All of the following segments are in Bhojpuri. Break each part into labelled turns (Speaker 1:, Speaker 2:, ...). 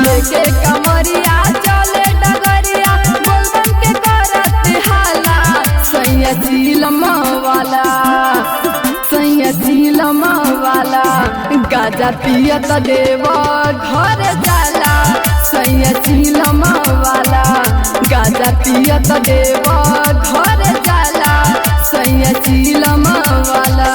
Speaker 1: लेके कमरिया चले डगरिया बोलबम के करत हाला सैया झीलमा वाला गाजा पियत देव घर जाला सैया झीलमा वाला गाजा पियत देव घर जाला सैया झीलमा वाला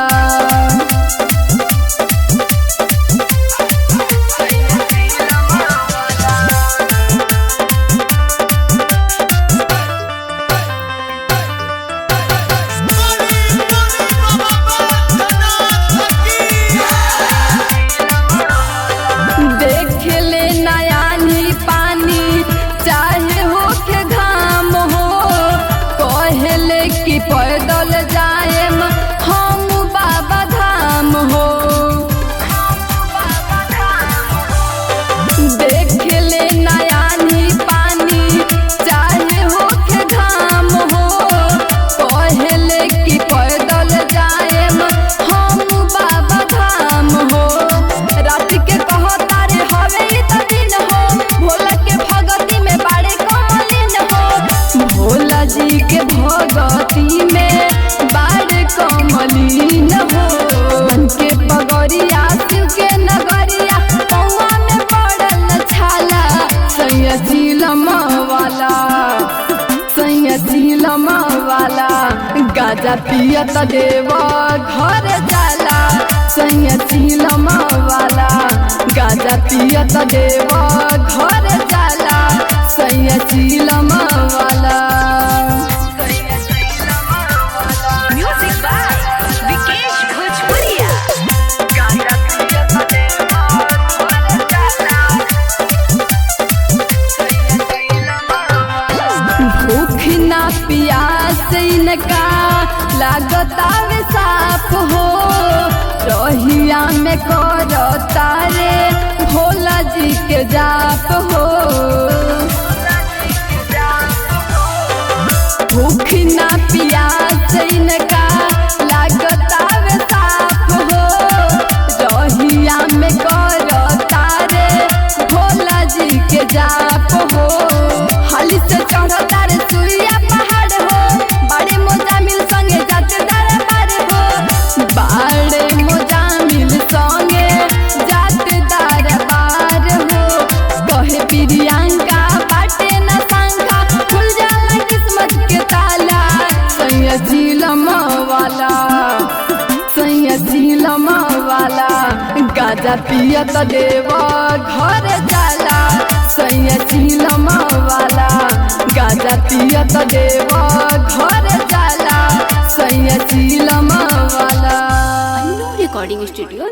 Speaker 1: पैदल जाएम हम बाबा धाम हो देख ले नयानी पानी चाहे हो के धाम हो कहले कि पैदल जाएम हम बाबा धाम हो रात के कहता रे हवे त दिन हो भोला के भगती में बाड़े कमलिन हो भोला जी के भगती में बाड़ कमलिन हो मन के पगड़िया शिव के नगरिया पौआ में पड़ल छाला सैया झीलमा वाला गाजा पियत देव घर जाला सैया झीलमा वाला गाजा पियत देव घर जाला सैया झीलमा वाला प्यास इनका लागता वे साफ हो रहिया में करता रे भोला जी के जाप हो भूख ना प्यास इनका लागता वे साफ हो रहिया में करता रे भोला जी के जाप हो हाली से चढ़ता रे सुइया पहाड़ हो बड़े मोजामिल संगे जाते दरबार हो बड़े मोजामिल संगे जाते दरबार हो कहे प्रियंका बाटे न शंका खुल जाला किस्मत के ताला सैया झीलमा वाला गाजा पियत देव घर जाला सैया झीलमा वाला गाजा पियत देव घर जाला सैया झीलमा वाला
Speaker 2: रिकॉर्डिंग स्टूडियो